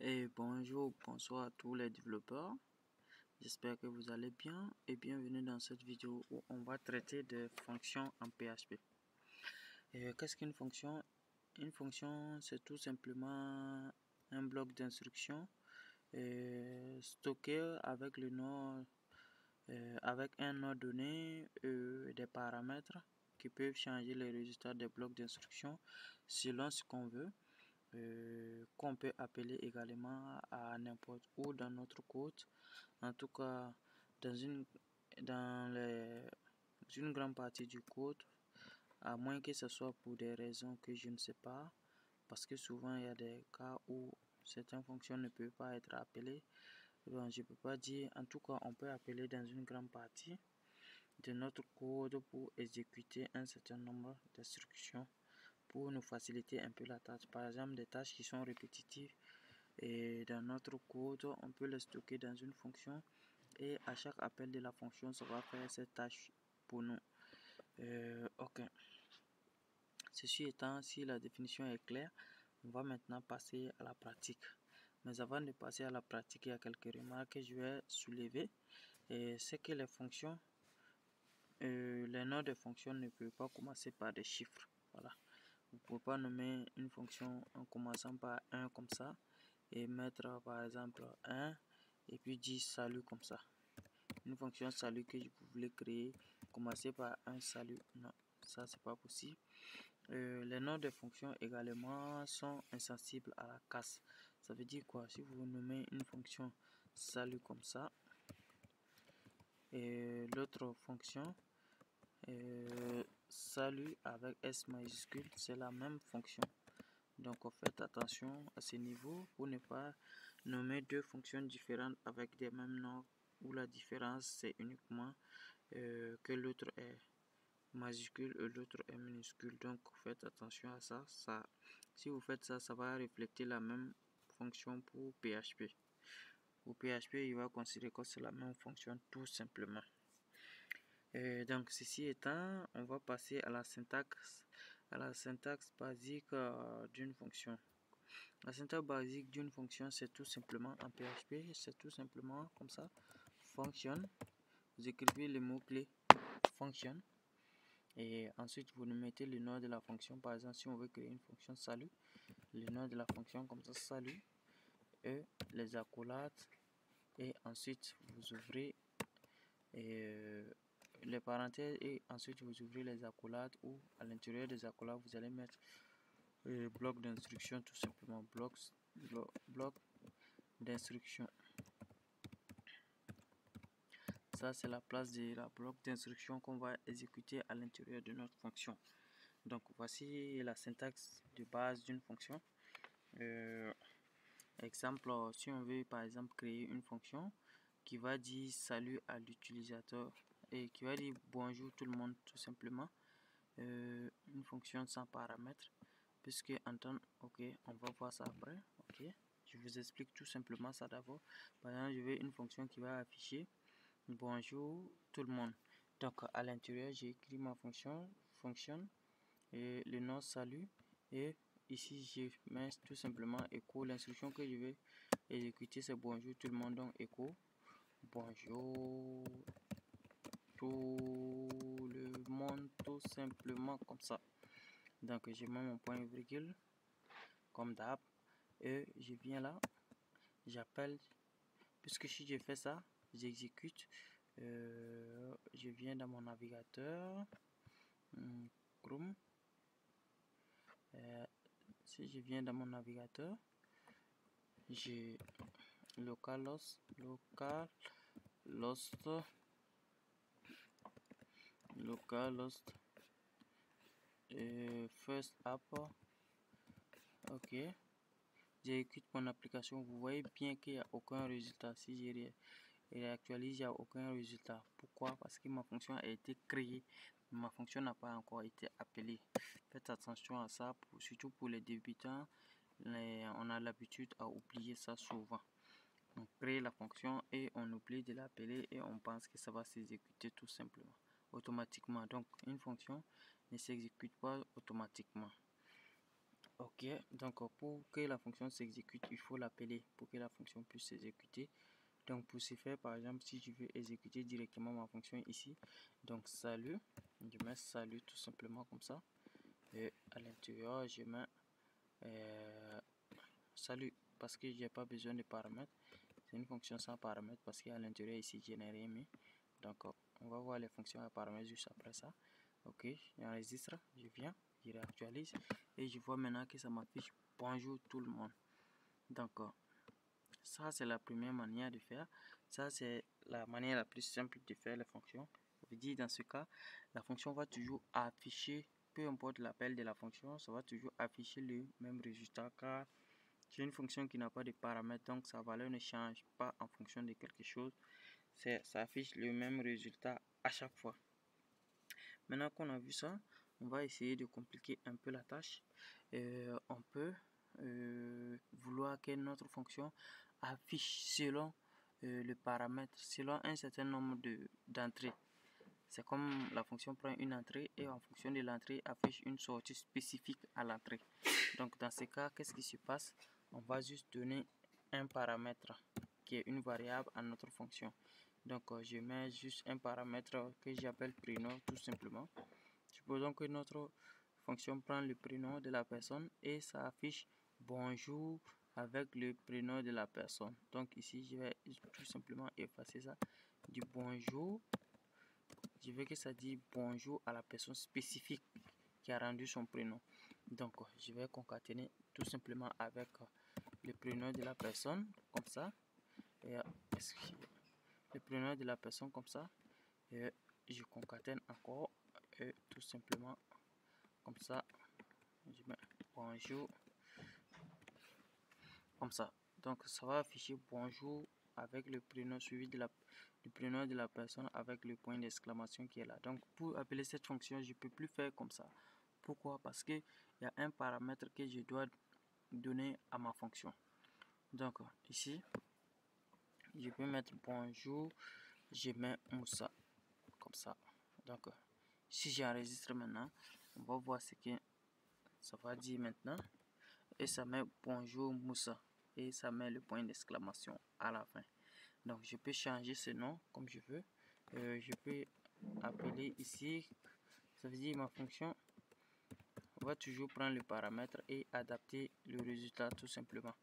Et bonjour, bonsoir à tous les développeurs. J'espère que vous allez bien et bienvenue dans cette vidéo où on va traiter de fonctions en PHP. Qu'est-ce qu'une fonction? Une fonction, c'est tout simplement un bloc d'instruction stocké avec le nom, avec un nom donné, des paramètres qui peuvent changer les résultats des blocs d'instruction selon ce qu'on veut. Qu'on peut appeler également à n'importe où dans notre code. En tout cas, dans une grande partie du code, à moins que ce soit pour des raisons que je ne sais pas, parce que souvent il y a des cas où certaines fonctions ne peuvent pas être appelées. Donc, je ne peux pas dire, en tout cas, on peut appeler dans une grande partie de notre code pour exécuter un certain nombre d'instructions pour nous faciliter un peu la tâche. Par exemple, des tâches qui sont répétitives et dans notre code, on peut les stocker dans une fonction et à chaque appel de la fonction, ça va faire cette tâche pour nous. Ok. Ceci étant, si la définition est claire, on va maintenant passer à la pratique. Mais avant de passer à la pratique, il y a quelques remarques que je vais soulever. C'est que les fonctions, les noms de fonctions ne peuvent pas commencer par des chiffres. Voilà. Vous ne pouvez pas nommer une fonction en commençant par 1 comme ça et mettre par exemple 1 et puis dire salut comme ça. Une fonction salut que vous voulez créer, commencer par un salut. Non, ça c'est pas possible. Les noms de fonctions également sont insensibles à la casse. Ça veut dire quoi? Si vous nommez une fonction salut comme ça et l'autre fonction salut avec S majuscule, c'est la même fonction. Donc faites attention à ce niveau pour ne pas nommer deux fonctions différentes avec des mêmes noms où la différence c'est uniquement que l'autre est majuscule et l'autre est minuscule. Donc faites attention à ça. Si vous faites ça, ça va refléter la même fonction pour PHP. Pour PHP, il va considérer que c'est la même fonction tout simplement. Donc ceci étant, on va passer à la syntaxe basique d'une fonction. La syntaxe basique d'une fonction, c'est tout simplement en PHP, c'est tout simplement comme ça. Function, vous écrivez le mot-clé function et ensuite vous mettez le nom de la fonction. Par exemple, si on veut créer une fonction salut, le nom de la fonction comme ça, salut, et les accolades, et ensuite vous ouvrez les parenthèses et ensuite vous ouvrez les accolades ou à l'intérieur des accolades vous allez mettre bloc d'instruction, tout simplement bloc d'instruction. Ça c'est la place de la bloc d'instruction qu'on va exécuter à l'intérieur de notre fonction. Donc voici la syntaxe de base d'une fonction. Exemple, si on veut par exemple créer une fonction qui va dire salut à l'utilisateur et qui va dire bonjour tout le monde tout simplement, une fonction sans paramètres, puisque en temps, ok, on va voir ça après. Ok, je vous explique tout simplement ça d'abord. Par exemple, je veux une fonction qui va afficher bonjour tout le monde. Donc à l'intérieur, j'ai écrit ma fonction et le nom salut, et ici je mets tout simplement écho. L'instruction que je vais exécuter c'est bonjour tout le monde, donc écho bonjour tout le monde, tout simplement comme ça. Donc je mets mon point virgule comme d'hab et je viens là, j'appelle, puisque si je fais ça, j'exécute, je viens dans mon navigateur Chrome. Si je viens dans mon navigateur, j'ai localhost first app. Ok, j'exécute mon application. Vous voyez bien qu'il n'y a aucun résultat. Si je réactualise, il n'y a aucun résultat. Pourquoi? Parce que ma fonction a été créée, ma fonction n'a pas encore été appelée. Faites attention à ça, surtout pour les débutants. On a l'habitude à oublier ça souvent. On crée la fonction et on oublie de l'appeler et on pense que ça va s'exécuter tout simplement automatiquement. Donc une fonction ne s'exécute pas automatiquement. Ok, donc pour que la fonction s'exécute, il faut l'appeler pour que la fonction puisse s'exécuter. Donc pour ce faire, par exemple, si je veux exécuter directement ma fonction ici, donc salut, je mets salut tout simplement comme ça. Et à l'intérieur, je mets salut parce que j'ai pas besoin de paramètres. C'est une fonction sans paramètres parce qu'à l'intérieur ici, je n'ai rien mis. Donc on va voir les fonctions à paramètres juste après ça. Ok, j'enregistre, je viens, je réactualise et je vois maintenant que ça m'affiche bonjour tout le monde. Donc ça c'est la première manière de faire. Ça c'est la manière la plus simple de faire les fonctions. Ça veut dire dans ce cas, la fonction va toujours afficher, peu importe l'appel de la fonction, ça va toujours afficher le même résultat car c'est une fonction qui n'a pas de paramètres, donc sa valeur ne change pas en fonction de quelque chose. Ça affiche le même résultat à chaque fois. Maintenant qu'on a vu ça, on va essayer de compliquer un peu la tâche. On peut vouloir que notre fonction affiche selon le paramètre, selon un certain nombre d'entrées. C'est comme la fonction prend une entrée et en fonction de l'entrée affiche une sortie spécifique à l'entrée. Donc dans ce cas, qu'est-ce qui se passe? On va juste donner un paramètre qui est une variable à notre fonction. Donc je mets juste un paramètre que j'appelle prénom tout simplement. Supposons que notre fonction prend le prénom de la personne et ça affiche bonjour avec le prénom de la personne. Donc ici, je vais tout simplement effacer ça. Du bonjour, je veux que ça dise bonjour à la personne spécifique qui a rendu son prénom. Donc je vais concaténer tout simplement avec le prénom de la personne comme ça. Et le prénom de la personne comme ça. Et je concatène encore tout simplement comme ça. Je mets bonjour comme ça. Donc ça va afficher bonjour avec le prénom suivi du prénom de la personne avec le point d'exclamation qui est là. Donc pour appeler cette fonction, je ne peux plus faire comme ça. Pourquoi? Parce qu'il y a un paramètre que je dois donner à ma fonction. Donc ici, je peux mettre bonjour, je mets Moussa comme ça. Donc si j'enregistre maintenant, on va voir ce que ça va dire maintenant. Et ça met bonjour Moussa et ça met le point d'exclamation à la fin. Donc je peux changer ce nom comme je veux. Je peux appeler ici, ça veut dire ma fonction va toujours prendre le paramètre et adapter le résultat tout simplement.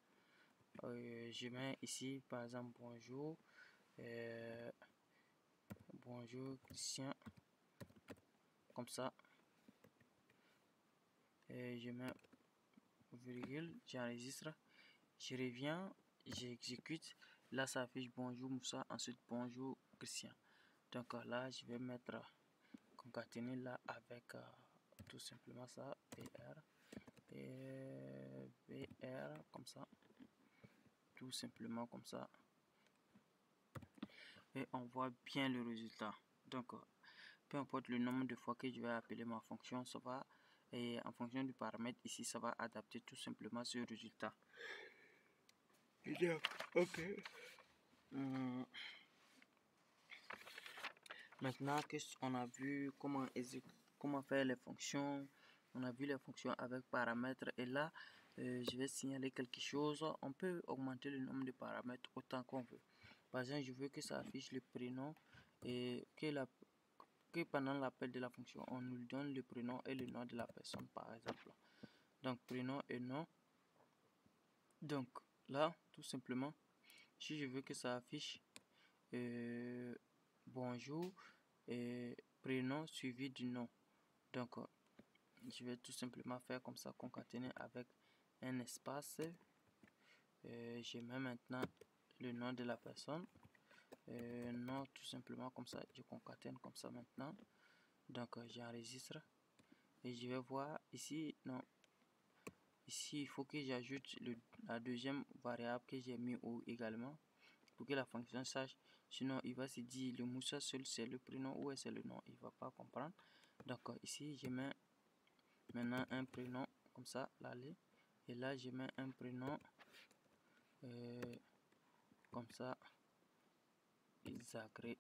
Je mets ici par exemple bonjour, bonjour Christian comme ça. Et je mets virgule, j'enregistre, je reviens, j'exécute. Là ça affiche bonjour Moussa, ensuite bonjour Christian. Donc là je vais mettre concaténer là avec tout simplement ça, BR et BR comme ça, tout simplement comme ça. Et on voit bien le résultat. Donc peu importe le nombre de fois que je vais appeler ma fonction, ça va, et en fonction du paramètre ici, ça va adapter tout simplement ce résultat. Ok. Maintenant qu'on a vu comment faire les fonctions, on a vu les fonctions avec paramètres et là je vais signaler quelque chose. On peut augmenter le nombre de paramètres autant qu'on veut. Par exemple, je veux que ça affiche le prénom et que pendant l'appel de la fonction, on nous donne le prénom et le nom de la personne par exemple. Donc prénom et nom. Donc là, tout simplement, si je veux que ça affiche bonjour et prénom suivi du nom. Donc je vais tout simplement faire comme ça, concaténer avec un espace. Je mets maintenant le nom de la personne, nom tout simplement comme ça, je concatène comme ça maintenant. Donc j'enregistre et je vais voir ici, non, ici il faut que j'ajoute la deuxième variable que j'ai mis ou également pour que la fonction sache. Sinon il va se dire le Moussa seul c'est le prénom ou c'est le nom, il va pas comprendre. Donc ici je mets maintenant un prénom comme ça, l'aller, et là je mets un prénom comme ça, Zagré.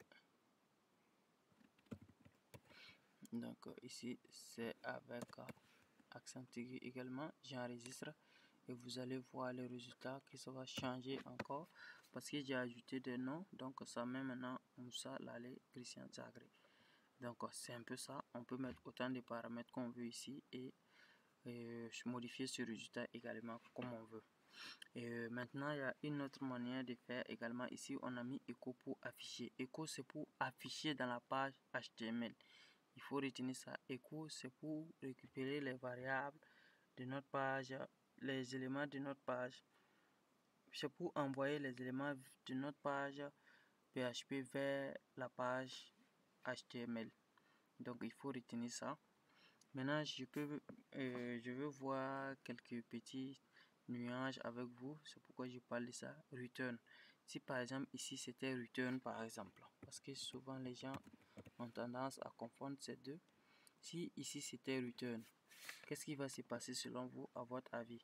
Donc ici c'est avec accent aigu également, j'enregistre et vous allez voir le résultat que ça va changer encore parce que j'ai ajouté des noms. Donc ça met maintenant Moussa Laleh Christian Zagré. Donc c'est un peu ça, on peut mettre autant de paramètres qu'on veut ici et modifier ce résultat également comme on veut. Et maintenant il y a une autre manière de faire également. Ici on a mis écho pour afficher. Écho c'est pour afficher dans la page HTML. Il faut retenir ça. Écho c'est pour récupérer les variables de notre page, les éléments de notre page. C'est pour envoyer les éléments de notre page PHP vers la page HTML. Donc il faut retenir ça. Maintenant je veux voir quelques petits nuages avec vous. C'est pourquoi je parle de ça. Return. Si par exemple ici c'était return par exemple, parce que souvent les gens ont tendance à confondre ces deux. Si ici c'était return, qu'est-ce qui va se passer selon vous, à votre avis?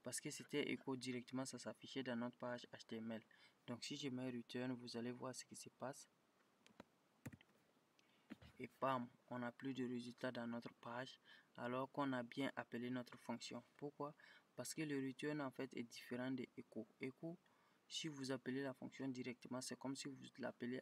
Parce que c'était écho directement, ça s'affichait dans notre page HTML. Donc si je mets return, vous allez voir ce qui se passe. Et bam, on n'a plus de résultat dans notre page alors qu'on a bien appelé notre fonction. Pourquoi? Parce que le return en fait est différent de echo. Echo, si vous appelez la fonction directement, c'est comme si vous l'appelez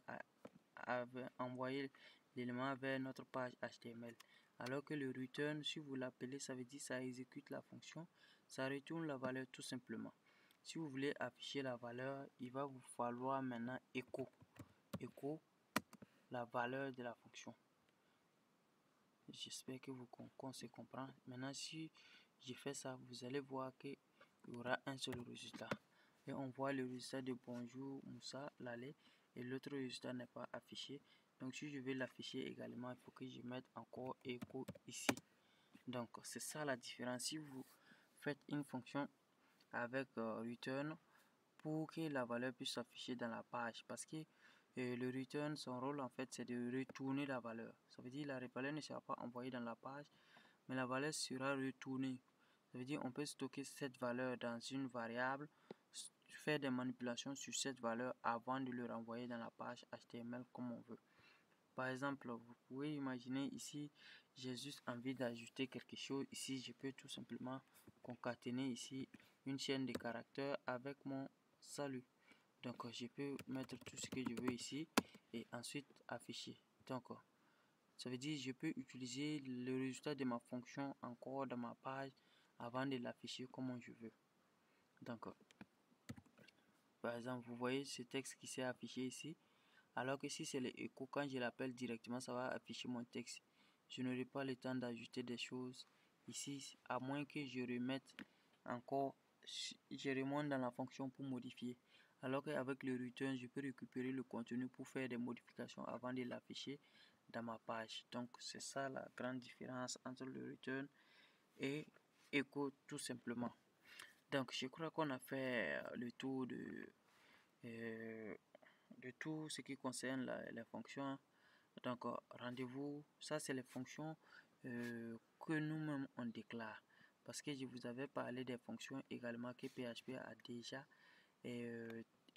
à envoyer l'élément vers notre page HTML. Alors que le return, si vous l'appelez, ça veut dire que ça exécute la fonction, ça retourne la valeur tout simplement. Si vous voulez afficher la valeur, il va vous falloir maintenant echo la valeur de la fonction. J'espère que qu'on se comprend. Maintenant, si je fais ça, vous allez voir qu'il y aura un seul résultat. Et on voit le résultat de bonjour Moussa Laleh et l'autre résultat n'est pas affiché. Donc, si je veux l'afficher également, il faut que je mette encore echo ici. Donc, c'est ça la différence. Si vous faites une fonction avec return pour que la valeur puisse s'afficher dans la page, parce que le return, son rôle en fait c'est de retourner la valeur. Ça veut dire que la valeur ne sera pas envoyée dans la page, mais la valeur sera retournée. Ça veut dire on peut stocker cette valeur dans une variable, faire des manipulations sur cette valeur avant de le renvoyer dans la page HTML comme on veut. Par exemple, vous pouvez imaginer ici, j'ai juste envie d'ajouter quelque chose. Ici, je peux tout simplement concaténer ici une chaîne de caractères avec mon salut. Donc, je peux mettre tout ce que je veux ici et ensuite afficher. Donc, ça veut dire que je peux utiliser le résultat de ma fonction encore dans ma page avant de l'afficher comme je veux. Donc, par exemple, vous voyez ce texte qui s'est affiché ici. Alors que si c'est l'écho, quand je l'appelle directement, ça va afficher mon texte. Je n'aurai pas le temps d'ajouter des choses ici, à moins que je remette encore, je remonte dans la fonction pour modifier. Alors qu'avec le return, je peux récupérer le contenu pour faire des modifications avant de l'afficher dans ma page. Donc c'est ça la grande différence entre le return et echo tout simplement. Donc je crois qu'on a fait le tour de tout ce qui concerne les fonctions. Donc rendez-vous, ça c'est les fonctions que nous-mêmes on déclare, parce que je vous avais parlé des fonctions également que PHP a déjà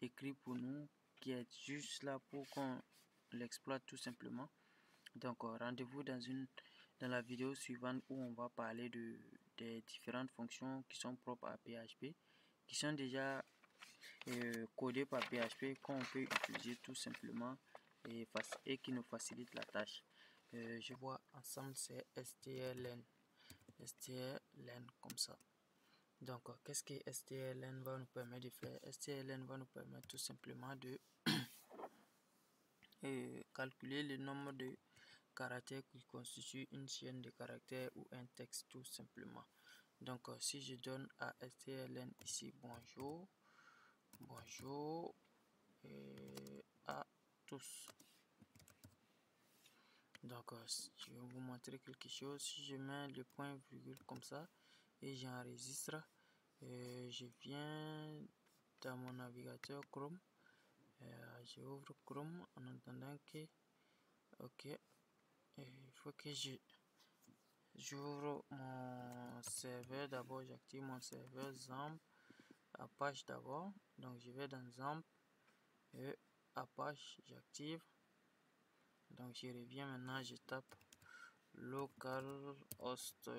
écrit pour nous, qui est juste là pour qu'on l'exploite tout simplement. Donc rendez-vous dans la vidéo suivante où on va parler des différentes fonctions qui sont propres à PHP, qui sont déjà codées par PHP, qu'on peut utiliser tout simplement et qui nous facilite la tâche. Je vois ensemble c'est strlen comme ça. Donc qu'est-ce que strlen va nous permettre de faire? Strlen va nous permettre tout simplement de calculer le nombre de caractères qui constituent une chaîne de caractères ou un texte tout simplement. Donc si je donne à strlen ici bonjour à tous. Donc je vais vous montrer quelque chose. Si je mets le point virgule comme ça et j'enregistre, je viens dans mon navigateur Chrome, j'ouvre Chrome en attendant que ok, il faut que j'ouvre mon serveur d'abord. J'active mon serveur XAMPP Apache d'abord. Donc je vais dans XAMPP et Apache, j'active. Donc je reviens maintenant, je tape localhost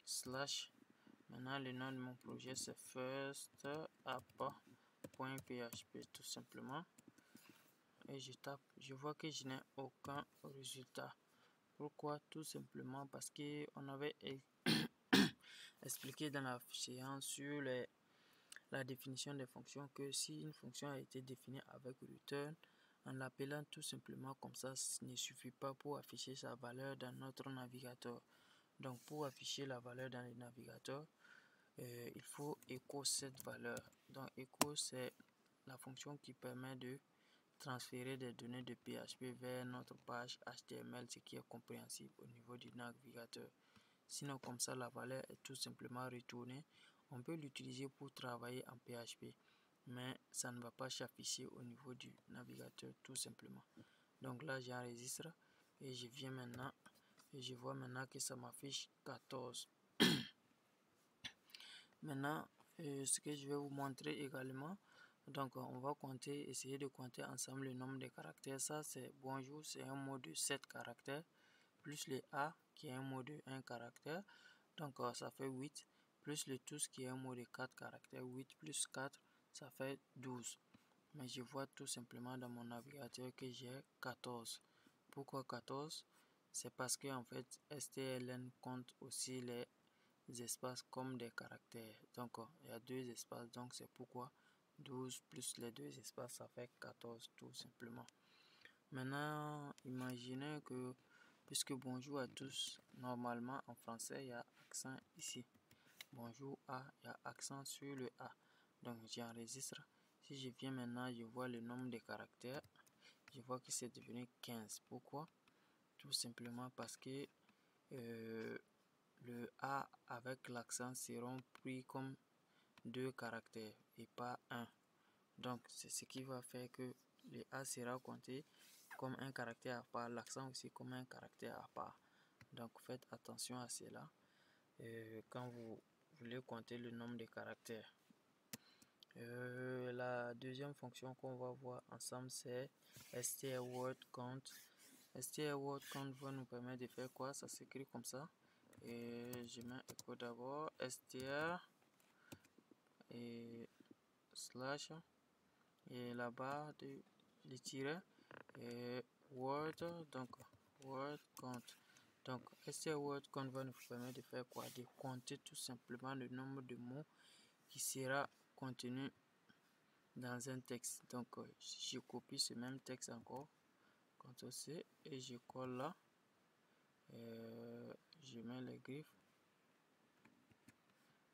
slash. Maintenant, le nom de mon projet, c'est firstapp.php tout simplement. Et je tape, je vois que je n'ai aucun résultat. Pourquoi? Tout simplement parce qu'on avait expliqué dans la séance sur la définition des fonctions que si une fonction a été définie avec return, en l'appelant tout simplement comme ça, ce ne suffit pas pour afficher sa valeur dans notre navigateur. Donc pour afficher la valeur dans le navigateur, il faut echo cette valeur. Donc echo, c'est la fonction qui permet de transférer des données de PHP vers notre page HTML, ce qui est compréhensible au niveau du navigateur. Sinon, comme ça, la valeur est tout simplement retournée. On peut l'utiliser pour travailler en PHP, mais ça ne va pas s'afficher au niveau du navigateur tout simplement. Donc là, j'enregistre et je viens maintenant et je vois maintenant que ça m'affiche 14. Maintenant, ce que je vais vous montrer également, donc on va essayer de compter ensemble le nombre de caractères. Ça, c'est bonjour, c'est un mot de 7 caractères, plus le A qui est un mot de 1 caractère, donc ça fait 8, plus le tous qui est un mot de 4 caractères, 8 plus 4, ça fait 12. Mais je vois tout simplement dans mon navigateur que j'ai 14. Pourquoi 14? C'est parce que en fait, strlen compte aussi les espaces comme des caractères. Donc il y a 2 espaces, donc c'est pourquoi 12 plus les 2 espaces, ça fait 14 tout simplement. Maintenant, imaginez que, puisque bonjour à tous, normalement en français, il y a accent ici. Bonjour A, il y a accent sur le A. Donc j'enregistre. Si je viens maintenant, je vois le nombre de caractères. Je vois que c'est devenu 15. Pourquoi? Tout simplement parce que le A avec l'accent seront pris comme 2 caractères et pas 1. Donc c'est ce qui va faire que le A sera compté comme un caractère à part, l'accent aussi comme un caractère à part. Donc faites attention à cela quand vous voulez compter le nombre de caractères. La deuxième fonction qu'on va voir ensemble, c'est strwordCount. strwordCount va nous permettre de faire quoi? Ça s'écrit comme ça. Et je mets echo d'abord, str et slash et la barre de les tirer et word, donc word count. Donc strwordCount va nous permettre de faire quoi? De compter tout simplement le nombre de mots qui sera contenu dans un texte. Donc si je copie ce même texte encore, CTRL C et je colle là, je mets les griffes.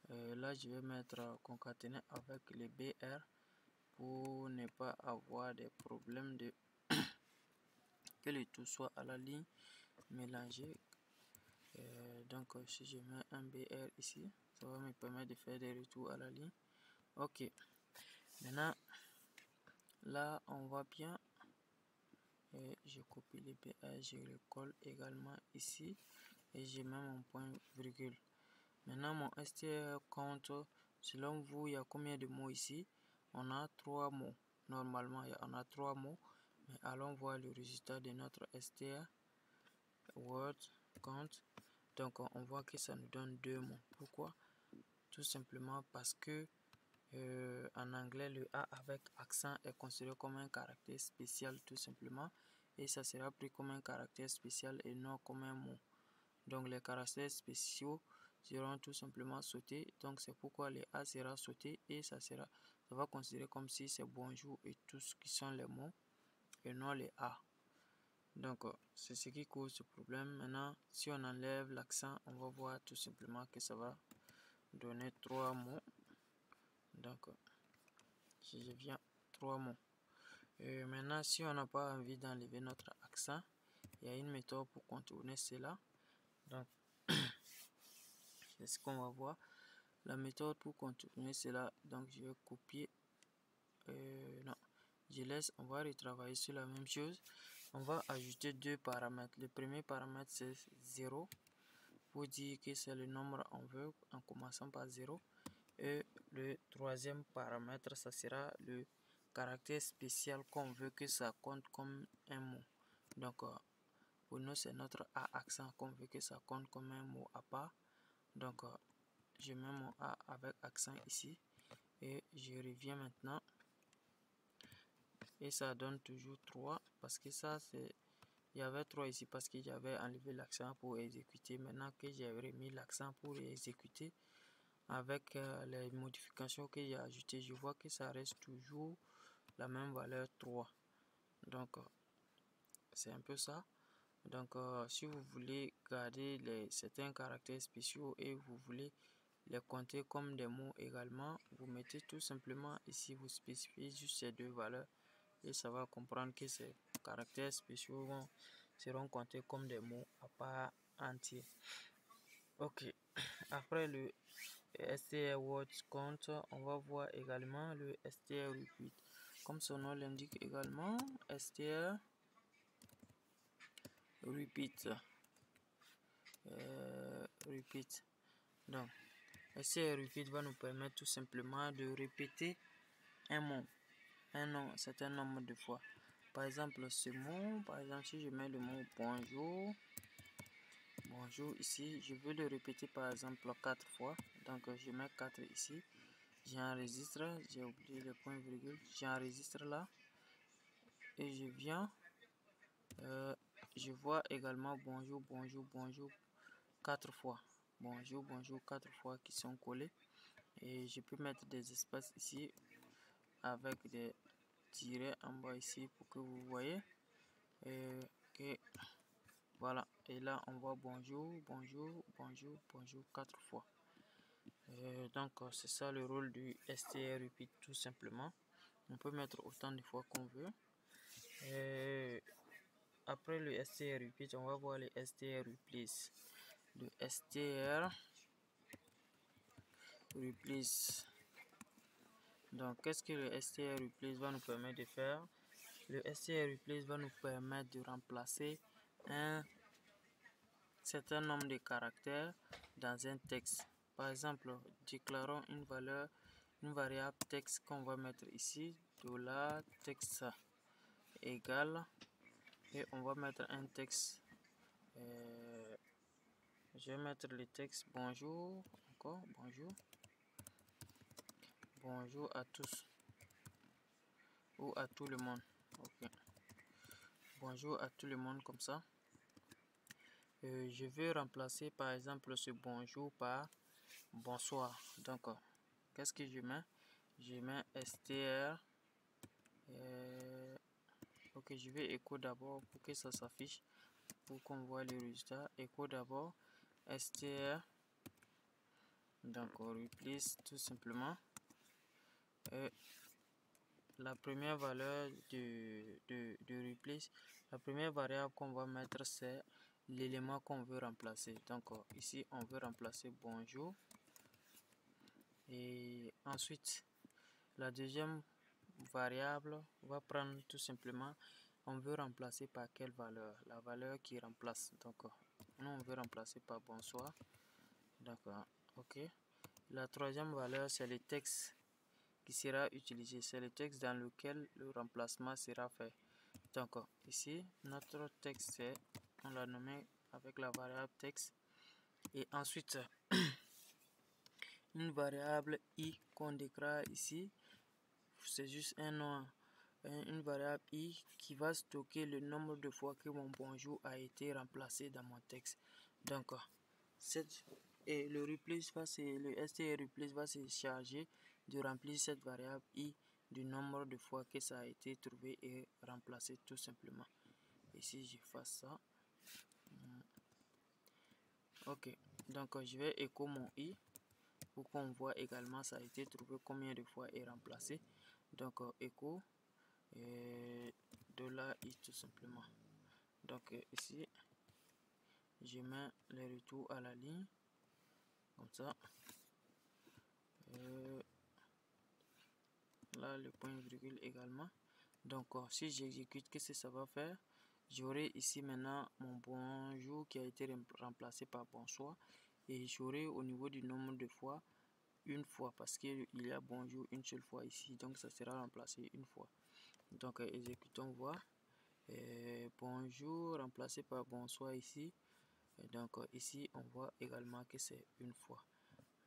Là je vais mettre concaténer avec les BR pour ne pas avoir des problèmes de que le tout soit à la ligne mélangé. Donc si je mets un BR ici, ça va me permettre de faire des retours à la ligne. Ok, maintenant là on voit bien et je copie les BR, je le colle également ici et je mets mon point virgule. Maintenant mon str compte, selon vous il y a combien de mots ici? On a 3 mots. Normalement on a 3 mots, mais allons voir le résultat de notre str word count. Donc on voit que ça nous donne 2 mots. Pourquoi? Tout simplement parce que en anglais le A avec accent est considéré comme un caractère spécial tout simplement, et ça sera pris comme un caractère spécial et non comme un mot. Donc les caractères spéciaux seront tout simplement sautés, donc c'est pourquoi le A sera sauté et ça va considérer comme si c'est bonjour et tout ce qui sont les mots et non les A. Donc c'est ce qui cause ce problème. Maintenant si on enlève l'accent, on va voir tout simplement que ça va donner 3 mots. Donc si je viens 3 mots. Et maintenant si on n'a pas envie d'enlever notre accent, il y a une méthode pour contourner cela. Donc c'est ce qu'on va voir. La méthode pour contourner cela, donc je vais copier. Non, je laisse. On va retravailler sur la même chose. On va ajouter 2 paramètres. Le premier paramètre c'est 0 pour dire que c'est le nombre on veut en commençant par 0. Et le troisième paramètre, ça sera le caractère spécial qu'on veut que ça compte comme un mot. Donc pour nous c'est notre A accent qu'on veut que ça compte comme un mot à part. Donc je mets mon A avec accent ici et je reviens maintenant et ça donne toujours 3 parce que ça c'est, il y avait 3 ici parce que j'avais enlevé l'accent pour exécuter. Maintenant que j'ai remis l'accent pour exécuter avec les modifications que j'ai ajoutées, je vois que ça reste toujours la même valeur 3. Donc c'est un peu ça. Donc si vous voulez garder certains caractères spéciaux et vous voulez les compter comme des mots également, vous mettez tout simplement ici, vous spécifiez juste ces deux valeurs et ça va comprendre que ces caractères spéciaux seront comptés comme des mots à part entière. Ok, après le str word count, on va voir également le str repeat. Comme son nom l'indique également, str repeat. Repeat. Donc, str repeat va nous permettre tout simplement de répéter un mot, un certain nombre de fois. Par exemple, ce mot, par exemple, si je mets le mot bonjour, bonjour ici, je veux le répéter par exemple 4 fois. Donc, je mets 4 ici. J'enregistre, j'ai oublié le point virgule, j'enregistre là. Et je viens, je vois également bonjour, bonjour, bonjour 4 fois. Bonjour, bonjour 4 fois qui sont collés. Et je peux mettre des espaces ici avec des tirets en bas ici pour que vous voyez. Et voilà, et là on voit bonjour, bonjour, bonjour, bonjour 4 fois. Donc c'est ça le rôle du str repeat tout simplement. On peut mettre autant de fois qu'on veut. Après le str repeat, on va voir le str replace. Le str replace. Donc qu'est-ce que le str replace va nous permettre de faire? Le str replace va nous permettre de remplacer un certain nombre de caractères dans un texte. Par exemple, déclarons une variable texte qu'on va mettre ici, $texte égale, et on va mettre un texte. Je vais mettre le texte bonjour, encore bonjour, bonjour à tous ou à tout le monde. Ok, bonjour à tout le monde comme ça. Je vais remplacer par exemple ce bonjour par bonsoir. Donc, qu'est-ce que je mets? Je mets str. Ok, je vais écho d'abord pour que ça s'affiche, pour qu'on voit les résultats. Écho d'abord, str. Donc, on replace tout simplement. La première valeur de replace, la première variable qu'on va mettre, c'est l'élément qu'on veut remplacer. Donc ici on veut remplacer bonjour, et ensuite la deuxième variable va prendre tout simplement, on veut remplacer par quelle valeur, la valeur qui remplace. Donc nous on veut remplacer par bonsoir. D'accord, ok. La troisième valeur, c'est le texte qui sera utilisé, c'est le texte dans lequel le remplacement sera fait. Donc ici notre texte, on l'a nommé avec la variable texte, et ensuite une variable i qu'on déclare ici, c'est juste un nom, une variable i qui va stocker le nombre de fois que mon bonjour a été remplacé dans mon texte. Donc et le replace le str replace va se charger de remplir cette variable i du nombre de fois que ça a été trouvé et remplacé tout simplement. Et si je fais ça, ok, donc je vais écho mon i pour qu'on voit également ça a été trouvé combien de fois et remplacé. Donc écho $i tout simplement. Donc ici je mets les retours à la ligne comme ça. Là le point virgule également. Donc si j'exécute, qu'est-ce que ça va faire? J'aurai ici maintenant mon bonjour qui a été remplacé par bonsoir, et j'aurai au niveau du nombre de fois une fois parce qu'il y a bonjour une seule fois ici, donc ça sera remplacé une fois. Donc exécutons voir. Bonjour remplacé par bonsoir ici. Et donc ici on voit également que c'est une fois,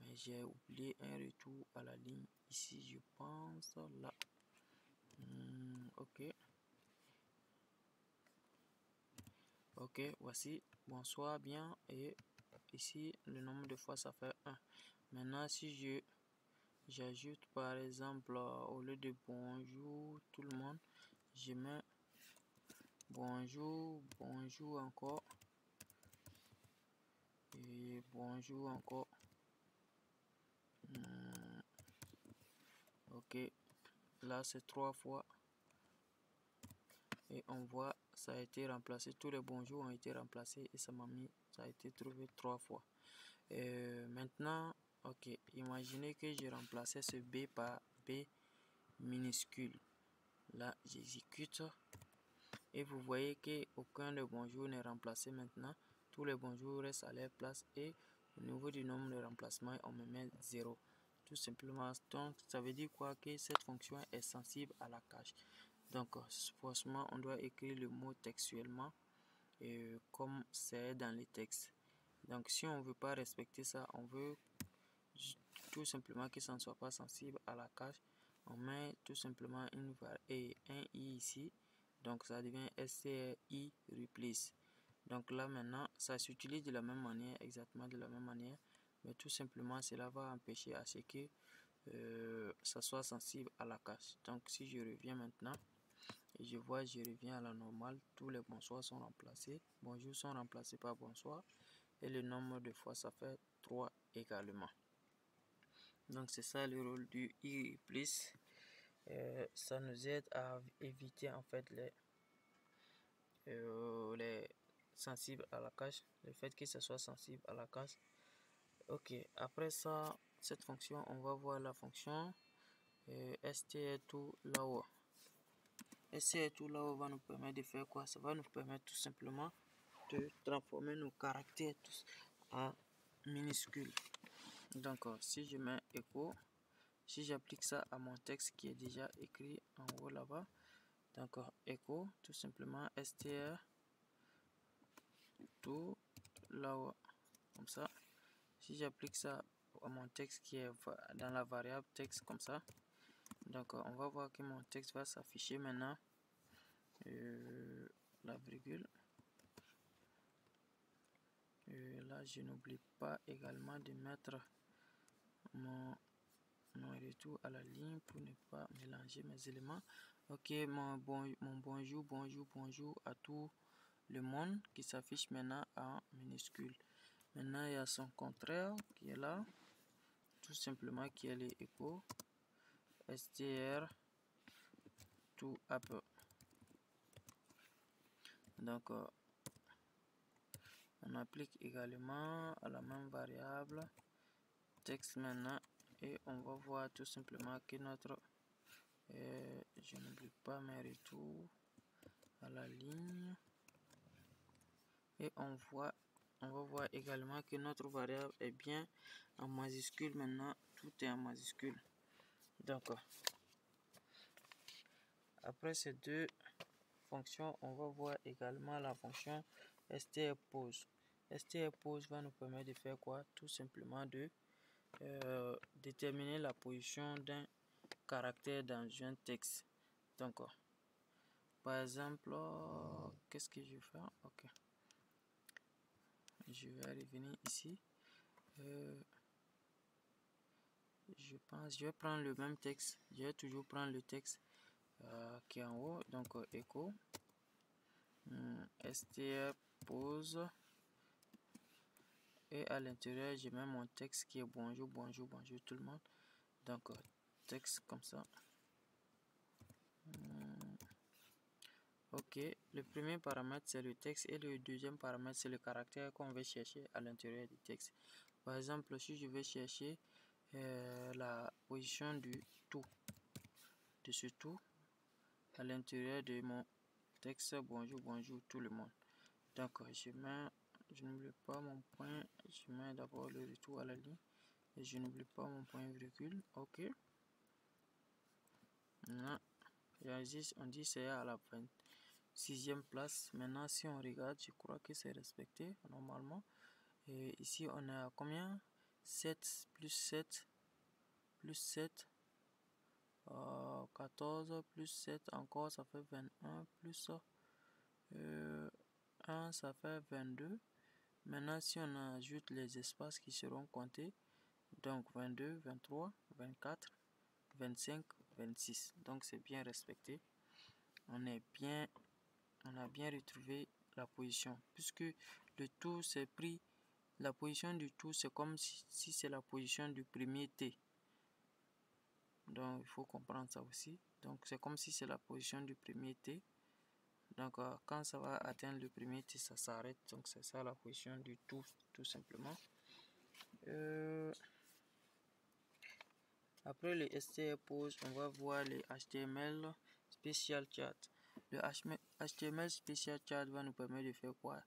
mais j'ai oublié un retour à la ligne ici, je pense là. Ok, voici bonsoir bien, et ici le nombre de fois ça fait 1. Maintenant si j'ajoute par exemple au lieu de bonjour tout le monde, je mets bonjour, bonjour encore, et bonjour encore. Ok, là c'est 3 fois, et on voit ça a été remplacé, tous les bonjours ont été remplacés, et ça a été trouvé 3 fois. Maintenant, ok, imaginez que j'ai remplacé ce B par B minuscule. Là j'exécute, et vous voyez que aucun des bonjours n'est remplacé. Maintenant tous les bonjours restent à leur place, et au niveau du nombre de remplacements on me met 0 tout simplement. Donc ça veut dire quoi? Que cette fonction est sensible à la cache. Donc forcément on doit écrire le mot textuellement, comme c'est dans les textes. Donc si on veut pas respecter ça, on veut tout simplement que ça ne soit pas sensible à la cache, on met tout simplement un i ici, donc ça devient stri replace. Donc là maintenant ça s'utilise de la même manière, exactement de la même manière, mais tout simplement cela va empêcher à ce que ça soit sensible à la cache. Donc si je reviens maintenant et je vois, je reviens à la normale, tous les bonsoirs sont remplacés, bonjour sont remplacés par bonsoir, et le nombre de fois ça fait 3 également. Donc c'est ça le rôle du iReplace. Ça nous aide à éviter en fait les sensibles à la cache, le fait que ce soit sensible à la cache. Ok, après ça, cette fonction, on va voir la fonction str2lower. str2lower va nous permettre de faire quoi? Ça va nous permettre tout simplement de transformer nos caractères tous en minuscules. Donc si je mets echo, si j'applique ça à mon texte qui est déjà écrit en haut là-bas, donc echo tout simplement str to lower, comme ça. Si j'applique ça à mon texte qui est dans la variable texte comme ça, donc on va voir que mon texte va s'afficher maintenant, la virgule. Là je n'oublie pas également de mettre mon retour à la ligne pour ne pas mélanger mes éléments. Ok, mon bonjour, bonjour, bonjour à tout le monde qui s'affiche maintenant en minuscule. Maintenant il y a son contraire qui est là, tout simplement qui est le echo str to up. Donc on applique également à la même variable texte maintenant, et on va voir tout simplement que notre je n'oublie pas mes retours à la ligne, et on va voir également que notre variable est bien en majuscule. Maintenant tout est en majuscule. Donc après ces deux fonctions, on va voir également la fonction strpose. strpose va nous permettre de faire quoi? Tout simplement de déterminer la position d'un caractère dans un texte. Donc par exemple, qu'est-ce que je vais faire? Ok, je vais revenir ici. Je pense je vais prendre le même texte, je vais toujours prendre le texte qui est en haut, donc echo strpose, et à l'intérieur je mets mon texte qui est bonjour, bonjour, bonjour tout le monde. Donc texte comme ça. Ok, le premier paramètre c'est le texte, et le deuxième paramètre c'est le caractère qu'on veut chercher à l'intérieur du texte. Par exemple, si je veux chercher la position du tout, de ce tout à l'intérieur de mon texte bonjour, bonjour tout le monde. Donc je n'oublie pas mon point, je mets d'abord le retour à la ligne, et je n'oublie pas mon point virgule. Ok, non, on dit c'est à la fin, 6e place. Maintenant, si on regarde, je crois que c'est respecté normalement. Et ici, on est à combien? 7 plus 7 plus 7. 14 plus 7 encore, ça fait 21 plus 1, ça fait 22. Maintenant, si on ajoute les espaces qui seront comptés, donc 22, 23, 24, 25, 26. Donc, c'est bien respecté. On a bien retrouvé la position. Puisque le tout, c'est pris, la position du tout, c'est comme si c'est la position du premier T. Donc, il faut comprendre ça aussi. Donc, c'est comme si c'est la position du premier T. Donc, quand ça va atteindre le premier T, ça s'arrête. Donc, c'est ça la position du tout simplement. Après les STR pose, on va voir les HTML Special Chat. Le HTML Special Chat va nous permettre de faire quoi?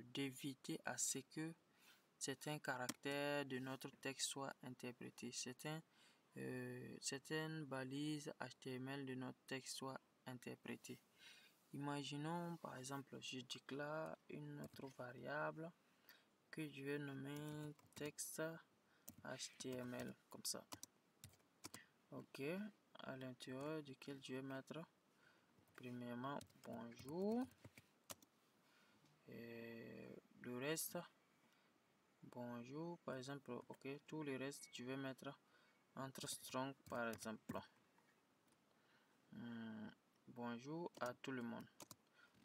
D'éviter à ce que certains caractères de notre texte soient interprétés. Certaines balises HTML de notre texte soient interprétées. Imaginons par exemple, je déclare une autre variable que je vais nommer texte HTML comme ça. Ok, à l'intérieur duquel je vais mettre premièrement bonjour et le reste bonjour par exemple. Ok, tout le reste je vais mettre entre strong par exemple. Bonjour à tout le monde,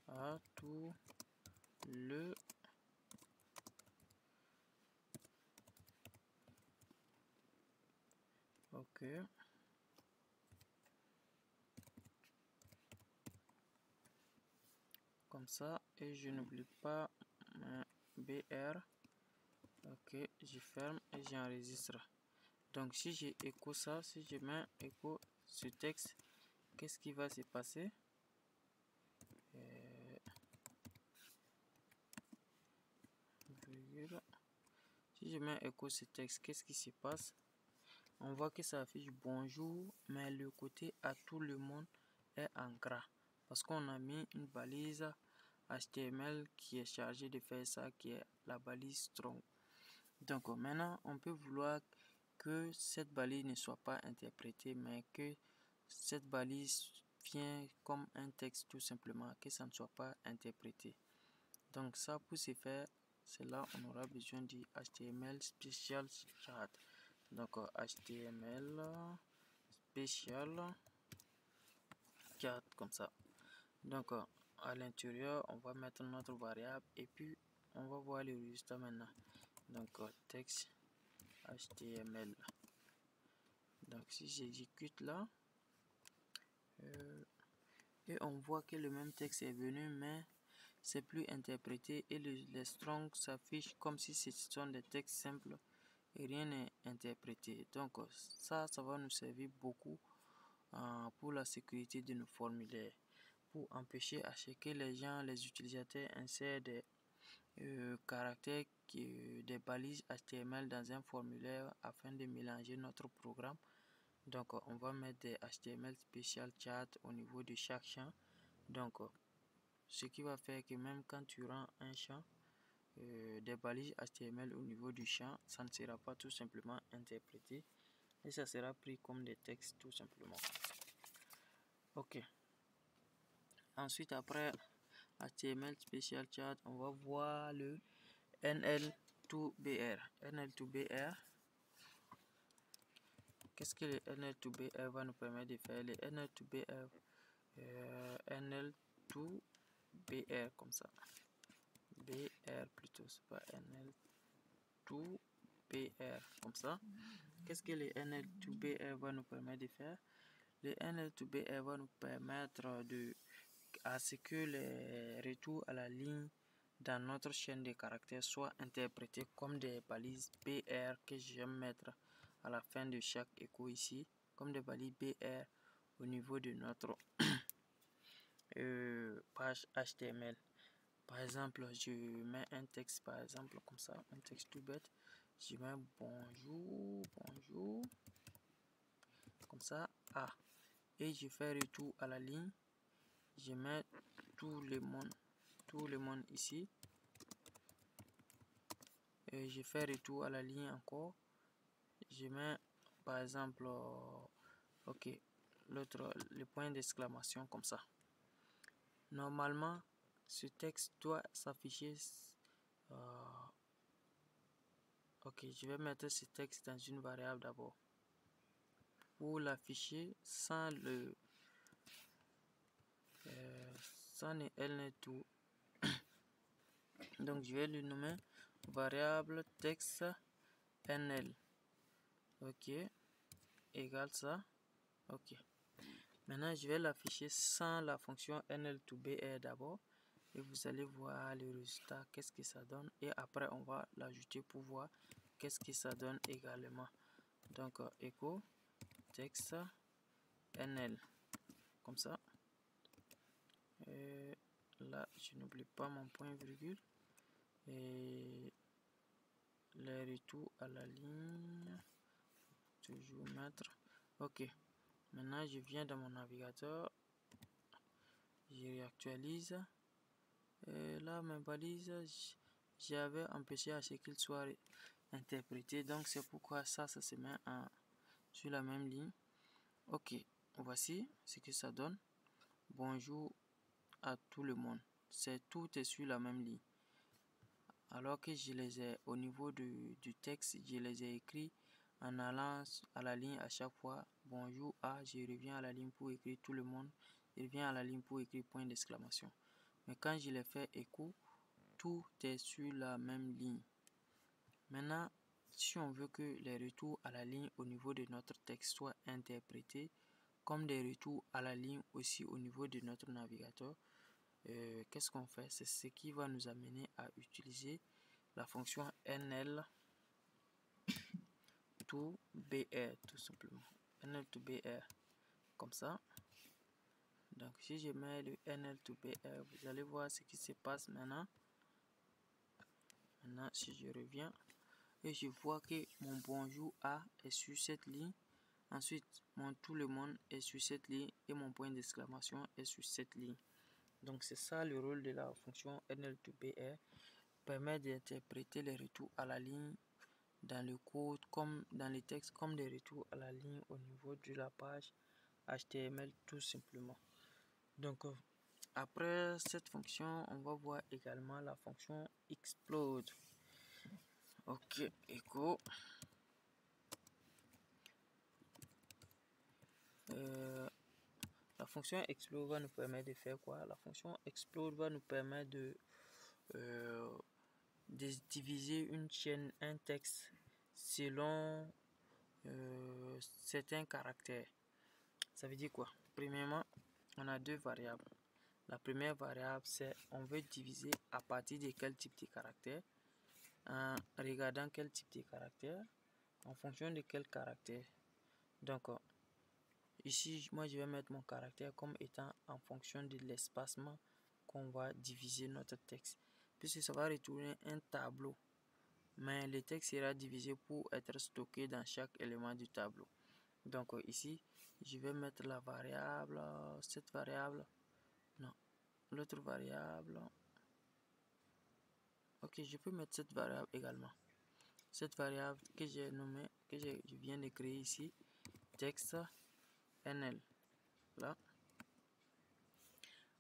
à tout le ok. Comme ça, et je n'oublie pas BR. Ok, je ferme et j'enregistre. Donc si j'ai écho ça, si je mets écho ce texte, qu'est-ce qui va se passer? Si je mets écho ce texte, qu'est-ce qui se passe? On voit que ça affiche bonjour, mais le côté à tout le monde est en gras. Parce qu'on a mis une balise HTML qui est chargée de faire ça, qui est la balise strong. Donc maintenant, on peut vouloir que cette balise ne soit pas interprétée, mais que cette balise vient comme un texte tout simplement, que ça ne soit pas interprété. Donc ça, pour ce faire, c'est là on aura besoin du HTML Special Chat. Donc HTML Special Chat comme ça. Donc à l'intérieur, on va mettre notre variable et puis on va voir le résultat maintenant. Donc texte HTML. Donc si j'exécute là, et on voit que le même texte est venu, mais c'est plus interprété et les strong s'affichent comme si ce sont des textes simples et rien n'est interprété. Donc ça va nous servir beaucoup pour la sécurité de nos formulaires, pour empêcher à ce que les utilisateurs insèrent des caractères, des balises HTML dans un formulaire afin de mélanger notre programme. Donc on va mettre des HTML Special Chat au niveau de chaque champ. Donc ce qui va faire que même quand tu rends un champ, des balises HTML au niveau du champ, ça ne sera pas tout simplement interprété et ça sera pris comme des textes tout simplement. Ok. Ensuite, après HTML Special Chat, on va voir le NL2BR. NL2BR. Qu'est-ce que le NL2BR va nous permettre de faire? Le NL2BR, NL2BR comme ça. BR plutôt, c'est pas NL2BR comme ça. Qu'est-ce que le NL2BR va nous permettre de faire? Le NL2BR va nous permettre à ce que les retours à la ligne dans notre chaîne de caractères soient interprétés comme des balises BR que j'aime mettre à la fin de chaque écho ici, comme des balises BR au niveau de notre page HTML. Par exemple, je mets un texte, par exemple, comme ça, un texte tout bête. Je mets bonjour, bonjour, comme ça, et je fais retour à la ligne. je mets tout le monde ici. Et je fais retour à la ligne encore. Je mets par exemple ok, le point d'exclamation comme ça. Normalement ce texte doit s'afficher ok, je vais mettre ce texte dans une variable d'abord pour l'afficher sans le L-net2. Donc je vais le nommer variable texte NL. Ok, égale ça. Ok, maintenant je vais l'afficher sans la fonction NL2BR d'abord et vous allez voir le résultat, qu'est-ce que ça donne, et après on va l'ajouter pour voir qu'est-ce que ça donne également. Donc echo texte NL comme ça. Et là je n'oublie pas mon point virgule et les retours à la ligne, toujours mettre. Ok, maintenant je viens dans mon navigateur, je réactualise et là mes balises j'avais empêché à ce qu'il soit interprété, donc c'est pourquoi ça se met sur la même ligne. Ok, voici ce que ça donne. Bonjour à tout le monde, tout est sur la même ligne, alors que je les ai au niveau du texte, je les ai écrits en allant à la ligne à chaque fois. Bonjour à, je reviens à la ligne pour écrire tout le monde, je reviens à la ligne pour écrire point d'exclamation. Mais quand je les fais écho, tout est sur la même ligne. Maintenant, si on veut que les retours à la ligne au niveau de notre texte soient interprétés comme des retours à la ligne aussi au niveau de notre navigateur, qu'est-ce qu'on fait? C'est ce qui va nous amener à utiliser la fonction NL to BR, tout simplement. NL to BR, comme ça. Donc si je mets le NL to BR, vous allez voir ce qui se passe maintenant. Maintenant, si je reviens et je vois que mon bonjour A est sur cette ligne, ensuite mon tout le monde est sur cette ligne et mon point d'exclamation est sur cette ligne. Donc c'est ça le rôle de la fonction NL2BR, permet d'interpréter les retours à la ligne dans le code comme dans les textes comme des retours à la ligne au niveau de la page HTML tout simplement. Donc après cette fonction, on va voir également la fonction explode. Ok, echo la fonction explode va nous permettre de faire quoi? La fonction explode va nous permettre de diviser une chaîne, un texte selon certains caractères. Ça veut dire quoi? Premièrement, on a deux variables. La première variable, c'est on veut diviser à partir de quel type de caractère, en regardant quel type de caractère, en fonction de quel caractère. Donc ici, moi je vais mettre mon caractère comme étant en fonction de l'espacement qu'on va diviser notre texte, puisque ça va retourner un tableau, mais le texte sera divisé pour être stocké dans chaque élément du tableau. Donc ici, je vais mettre la variable, cette variable, non, l'autre variable. Ok, je peux mettre cette variable également. Cette variable que j'ai nommée, que je viens de créer ici, texte NL. Là.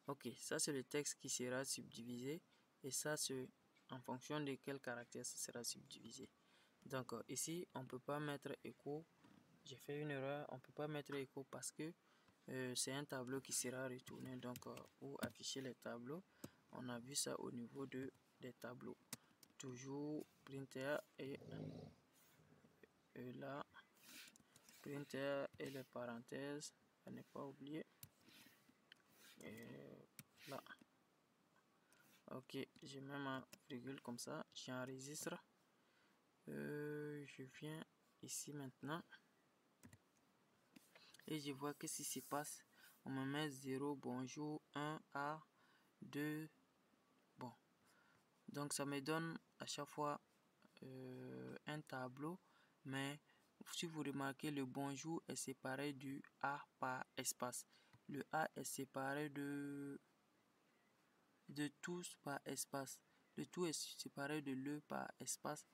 Ok, ça c'est le texte qui sera subdivisé et ça c'est en fonction de quel caractère ça sera subdivisé. Donc ici, on ne peut pas mettre écho. J'ai fait une erreur, on ne peut pas mettre écho parce que c'est un tableau qui sera retourné. Donc pour afficher les tableaux, on a vu ça au niveau des tableaux. Toujours printer et là, printer et les parenthèses, à ne pas oublier. Et là. Ok, je mets ma virgule comme ça, j'enregistre. Je viens ici maintenant. Et je vois que si se passe, on me met 0, bonjour, 1, A, 2, bon. Donc ça me donne à chaque fois un tableau, mais si vous remarquez, le bonjour est séparé du A par espace. le A est séparé de tous par espace. Le tout est séparé de le par espace.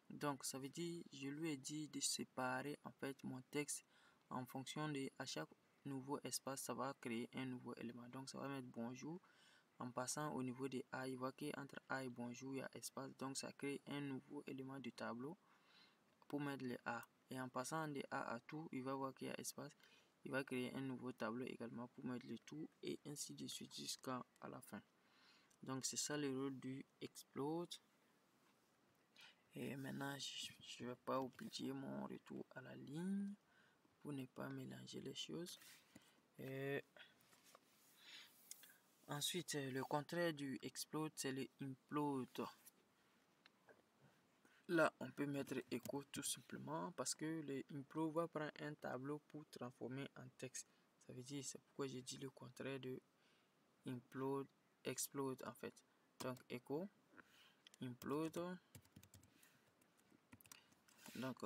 Donc ça veut dire, je lui ai dit de séparer en fait mon texte en fonction de, à chaque nouveau espace, ça va créer un nouveau élément. Donc ça va mettre bonjour. En passant au niveau des A, il voit qu'entre A et bonjour, il y a espace. Donc ça crée un nouveau élément du tableau pour mettre les A. Et en passant de A à tout, il va voir qu'il y a espace. Il va créer un nouveau tableau également pour mettre le tout et ainsi de suite jusqu'à la fin. Donc c'est ça le rôle du explode. Et maintenant, je ne vais pas oublier mon retour à la ligne pour ne pas mélanger les choses. Et ensuite, le contraire du explode, c'est le implode. Là, on peut mettre écho tout simplement parce que le implode va prendre un tableau pour transformer en texte. Ça veut dire, c'est pourquoi j'ai dit le contraire de implode, explode en fait. Donc, écho, implode. Donc,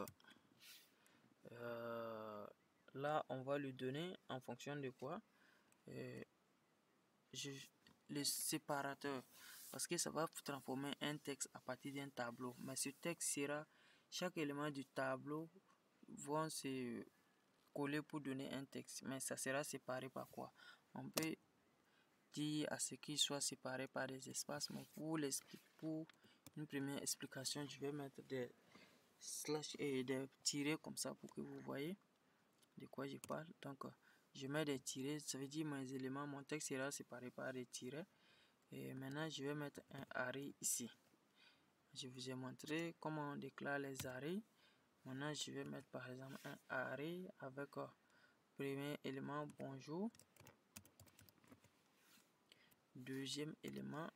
là, on va lui donner en fonction de quoi le séparateur, parce que ça va transformer un texte à partir d'un tableau. Mais ce texte sera, chaque élément du tableau vont se coller pour donner un texte, mais ça sera séparé par quoi? On peut dire à ce qu'il soit séparé par des espaces, mais pour une première explication, je vais mettre des slash et des tirets comme ça pour que vous voyez de quoi je parle. Donc je mets des tirets, ça veut dire mes éléments, mon texte sera séparé par des tirets. Et maintenant je vais mettre un arrêt ici. Je vous ai montré comment on déclare les arrêts. Maintenant je vais mettre par exemple un arrêt avec premier élément bonjour, deuxième élément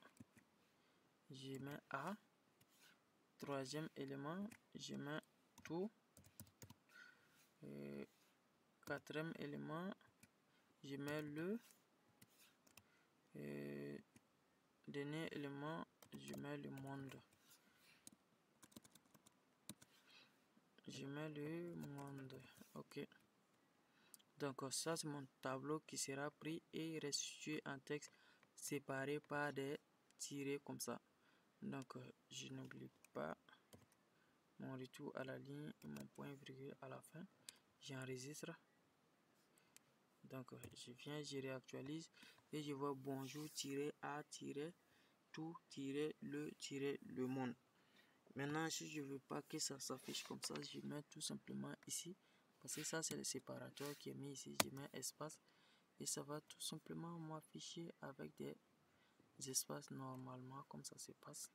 je mets A, troisième élément je mets tout, et quatrième élément je mets le, et dernier élément je mets le monde. Je mets le monde. Ok. Donc ça c'est mon tableau qui sera pris et restitué en texte séparé par des tirets comme ça. Donc je n'oublie pas mon retour à la ligne et mon point virgule à la fin. J'enregistre. Donc je viens, je réactualise et je vois bonjour A tout le monde. Maintenant, si je veux pas que ça s'affiche comme ça, je mets tout simplement ici. Parce que ça, c'est le séparateur qui est mis ici. Je mets espace. Et ça va tout simplement m'afficher avec des espaces normalement, comme ça se passe.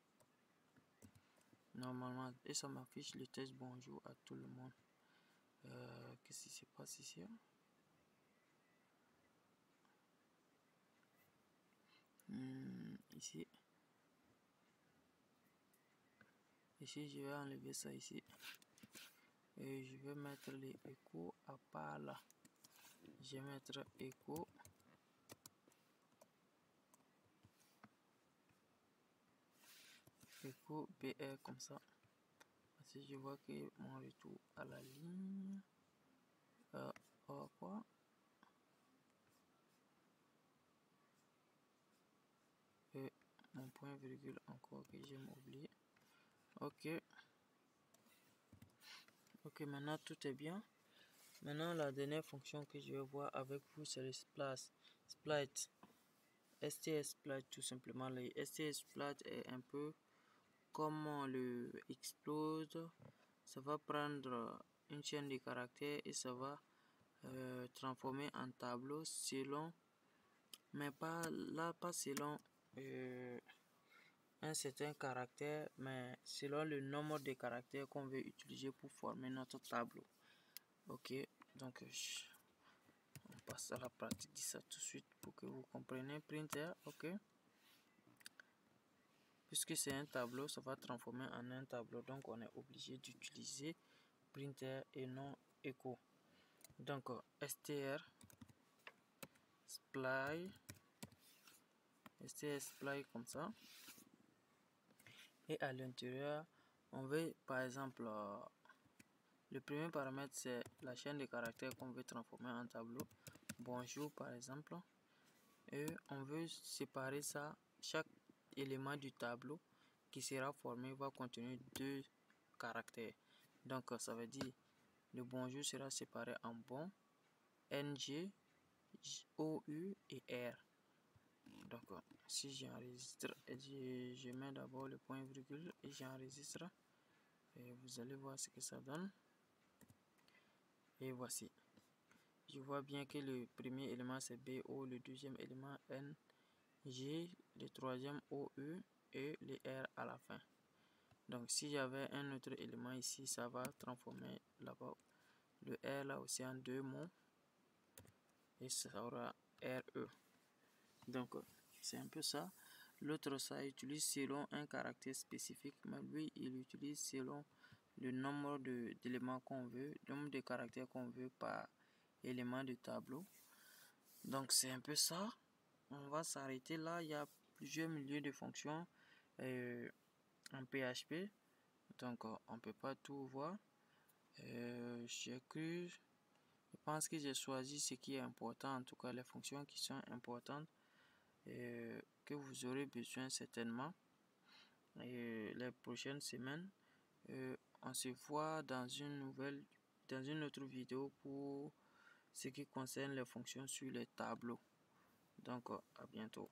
Normalement. Et ça m'affiche le texte bonjour à tout le monde. Qu'est-ce qui se passe ici? Ici. Ici, je vais enlever ça ici. Et je vais mettre les échos à part là. Je vais mettre écho. Écho BR comme ça. Parce que je vois que mon retour à la ligne. Quoi? Et mon point virgule encore que j'ai oublié. Ok. Ok, maintenant tout est bien. Maintenant, la dernière fonction que je vais voir avec vous, c'est le split. STS split tout simplement. Le STS split est un peu comme le explode. Ça va prendre une chaîne de caractères et ça va transformer en tableau selon, mais pas selon un certain caractère, mais selon le nombre de caractères qu'on veut utiliser pour former notre tableau. Ok, donc on passe à la pratique de ça tout de suite pour que vous compreniez. Printer, ok. Puisque c'est un tableau, ça va transformer en un tableau, donc on est obligé d'utiliser printer et non echo. Donc str split comme ça, et à l'intérieur on veut par exemple le premier paramètre c'est la chaîne de caractères qu'on veut transformer en tableau. bonjour par exemple, et on veut séparer ça, chaque élément du tableau qui sera formé va contenir 2 caractères. Donc ça veut dire le bonjour sera séparé en bon, NG, OU et R. Donc si j'enregistre, je mets d'abord le point virgule et j'enregistre, et vous allez voir ce que ça donne. Et voici, je vois bien que le premier élément c'est BO, le deuxième élément NG, le troisième OU et le R à la fin. Donc si j'avais un autre élément ici, ça va transformer là-bas le R là aussi en 2 mots et ça aura RE. Donc c'est un peu ça. L'autre, ça utilise selon un caractère spécifique, mais lui il utilise selon le nombre d'éléments qu'on veut, le nombre de caractères qu'on veut par élément du tableau. Donc c'est un peu ça. On va s'arrêter là. Il y a plusieurs milieux de fonctions en PHP, donc on ne peut pas tout voir. Je pense que j'ai choisi ce qui est important, en tout cas les fonctions qui sont importantes que vous aurez besoin certainement. Et les prochaines semaines, on se voit dans une autre vidéo pour ce qui concerne les fonctions sur les tableaux. Donc à bientôt.